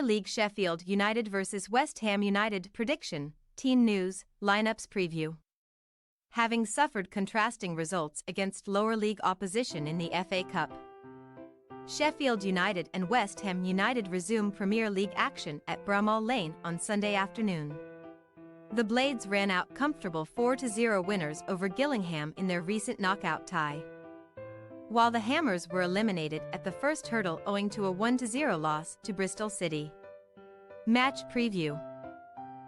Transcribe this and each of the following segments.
League Sheffield United vs West Ham United prediction, team news, lineups preview. Having suffered contrasting results against lower league opposition in the FA Cup, Sheffield United and West Ham United resume Premier League action at Bramall Lane on Sunday afternoon. The Blades ran out comfortable 4-0 winners over Gillingham in their recent knockout tie, while the Hammers were eliminated at the first hurdle owing to a 1-0 loss to Bristol City. Match preview.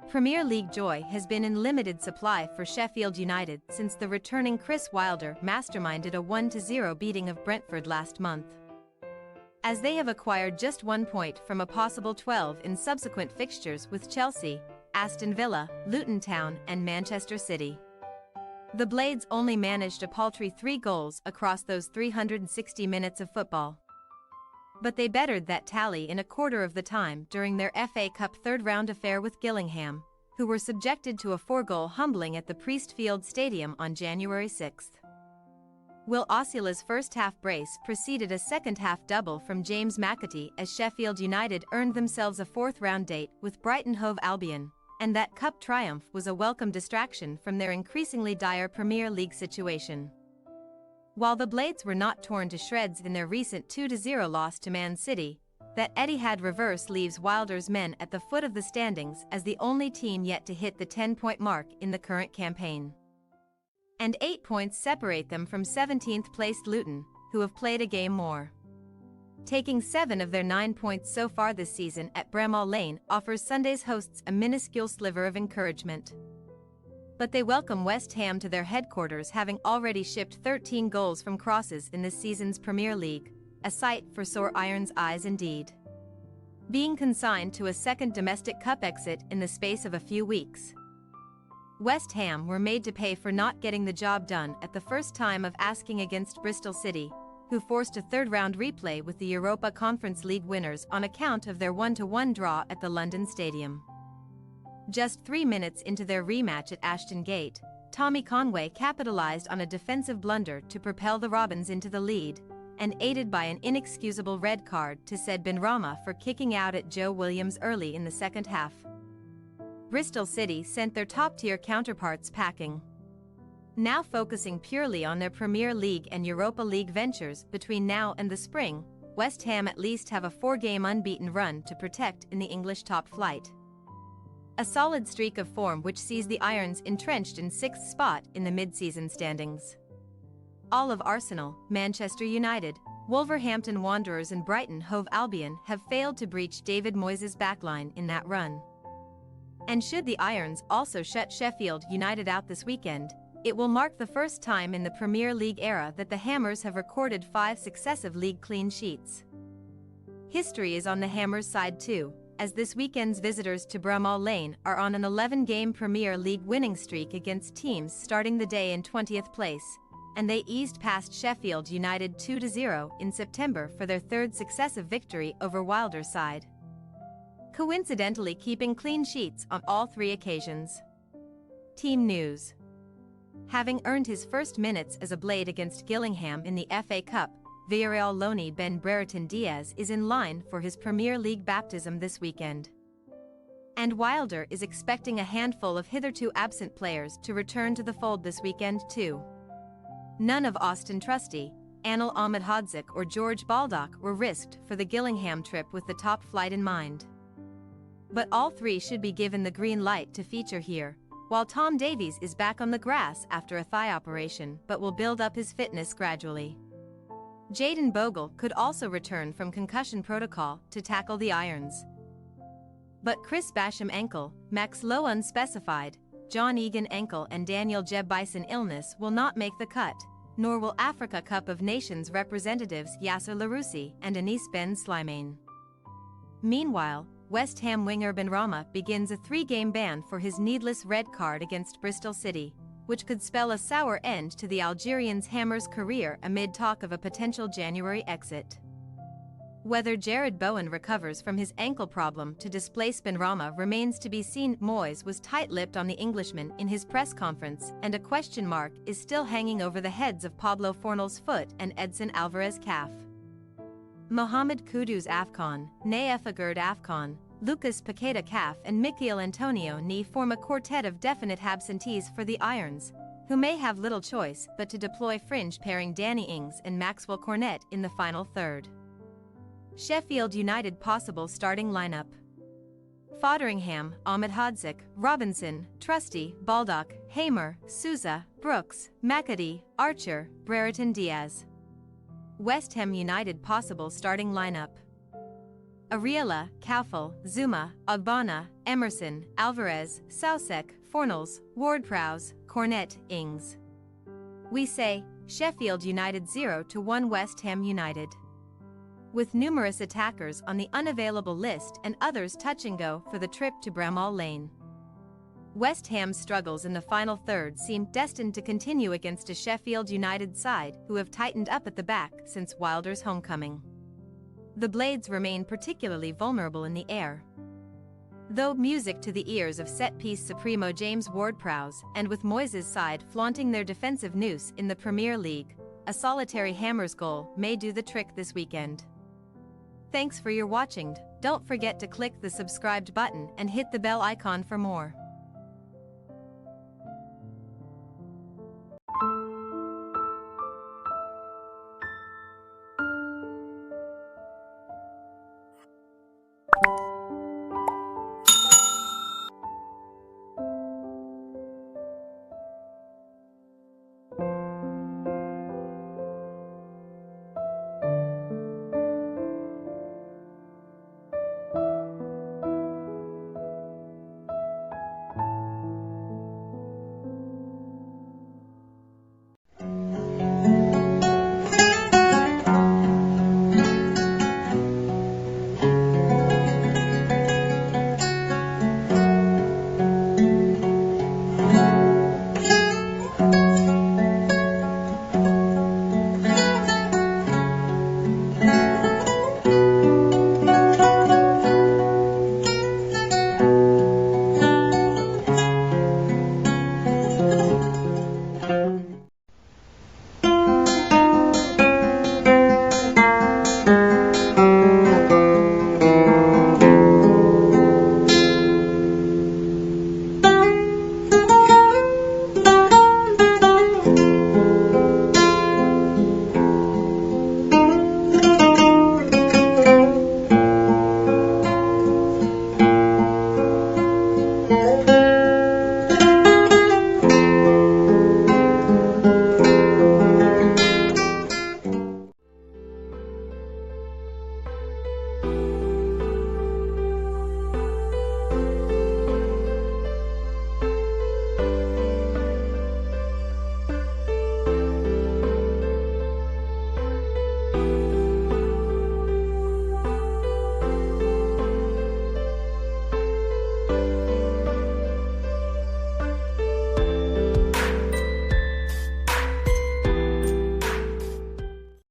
Premier League joy has been in limited supply for Sheffield United since the returning Chris Wilder masterminded a 1-0 beating of Brentford last month, as they have acquired just 1 point from a possible 12 in subsequent fixtures with Chelsea, Aston Villa, Luton Town and Manchester City. The Blades only managed a paltry 3 goals across those 360 minutes of football, but they bettered that tally in a quarter of the time during their FA Cup third-round affair with Gillingham, who were subjected to a 4-goal humbling at the Priestfield Stadium on January 6. Will Osula's first-half brace preceded a second-half double from James McAtee as Sheffield United earned themselves a fourth-round date with Brighton Hove Albion, and that cup triumph was a welcome distraction from their increasingly dire Premier League situation. While the Blades were not torn to shreds in their recent 2-0 loss to Man City, that Etihad reverse leaves Wilder's men at the foot of the standings as the only team yet to hit the 10-point mark in the current campaign. And 8 points separate them from 17th-placed Luton, who have played a game more. Taking 7 of their 9 points so far this season at Bramall Lane offers Sunday's hosts a minuscule sliver of encouragement. But they welcome West Ham to their headquarters, having already shipped 13 goals from crosses in this season's Premier League, a sight for sore iron's eyes indeed. Being consigned to a second domestic cup exit in the space of a few weeks, West Ham were made to pay for not getting the job done at the first time of asking against Bristol City, who forced a third-round replay with the Europa Conference League winners on account of their 1-1 draw at the London Stadium. Just 3 minutes into their rematch at Ashton Gate, Tommy Conway capitalised on a defensive blunder to propel the Robins into the lead, and aided by an inexcusable red card to Said Benrahma for kicking out at Joe Williams early in the second half, Bristol City sent their top-tier counterparts packing. Now focusing purely on their Premier League and Europa League ventures between now and the spring, West Ham at least have a 4-game unbeaten run to protect in the English top flight, a solid streak of form which sees the Irons entrenched in 6th spot in the mid-season standings. All of Arsenal, Manchester United, Wolverhampton Wanderers and Brighton Hove Albion have failed to breach David Moyes' backline in that run. And should the Irons also shut Sheffield United out this weekend, it will mark the first time in the Premier League era that the Hammers have recorded 5 successive league clean sheets. History is on the Hammers' side too, as this weekend's visitors to Bramall Lane are on an 11-game Premier League winning streak against teams starting the day in 20th place, and they eased past Sheffield United 2-0 in September for their 3rd successive victory over Wilder's side, coincidentally keeping clean sheets on all 3 occasions. Team news. Having earned his first minutes as a Blade against Gillingham in the FA Cup, Villarreal loanee Ben Brereton Diaz is in line for his Premier League baptism this weekend. And Wilder is expecting a handful of hitherto absent players to return to the fold this weekend too. None of Austin Trusty, Anil Ahmedhodzic or George Baldock were risked for the Gillingham trip with the top flight in mind, but all 3 should be given the green light to feature here, while Tom Davies is back on the grass after a thigh operation but will build up his fitness gradually. Jayden Bogle could also return from concussion protocol to tackle the Irons, but Chris Basham ankle, Max Lowe unspecified, John Egan ankle and Daniel Jeb Bison illness will not make the cut, nor will Africa Cup of Nations representatives Yasser Laroussi and Anis Ben Slimane. Meanwhile, West Ham winger Benrahma begins a 3-game ban for his needless red card against Bristol City, which could spell a sour end to the Algerian's Hammers' career amid talk of a potential January exit. Whether Jared Bowen recovers from his ankle problem to displace Benrahma remains to be seen. Moyes was tight-lipped on the Englishman in his press conference, and a question mark is still hanging over the heads of Pablo Fornals' foot and Edson Alvarez calf. Mohamed Kudus AFCON, Nayef Agurd AFCON, Lucas Paqueta Calf and Michael Antonio Ni form a quartet of definite absentees for the Irons, who may have little choice but to deploy fringe pairing Danny Ings and Maxwell Cornet in the final third. Sheffield United possible starting lineup: Fotheringham, Ahmed Hodzik, Robinson, Trusty, Baldock, Hamer, Souza, Brooks, McAdee, Archer, Brereton Diaz. West Ham United possible starting lineup: Ariela, Kaufel, Zuma, Ogbonna, Emerson, Alvarez, Soucek, Fornals, Ward-Prowse, Cornet, Ings. We say, Sheffield United 0-1 West Ham United. With numerous attackers on the unavailable list and others touch and go for the trip to Bramall Lane. West Ham's struggles in the final third seem destined to continue against a Sheffield United side who have tightened up at the back since Wilder's homecoming. The Blades remain particularly vulnerable in the air. Though music to the ears of set-piece Supremo James Ward-Prowse, and with Moyes' side flaunting their defensive nous in the Premier League, a solitary Hammers goal may do the trick this weekend. Thanks for your watching. Don't forget to click the subscribed button and hit the bell icon for more.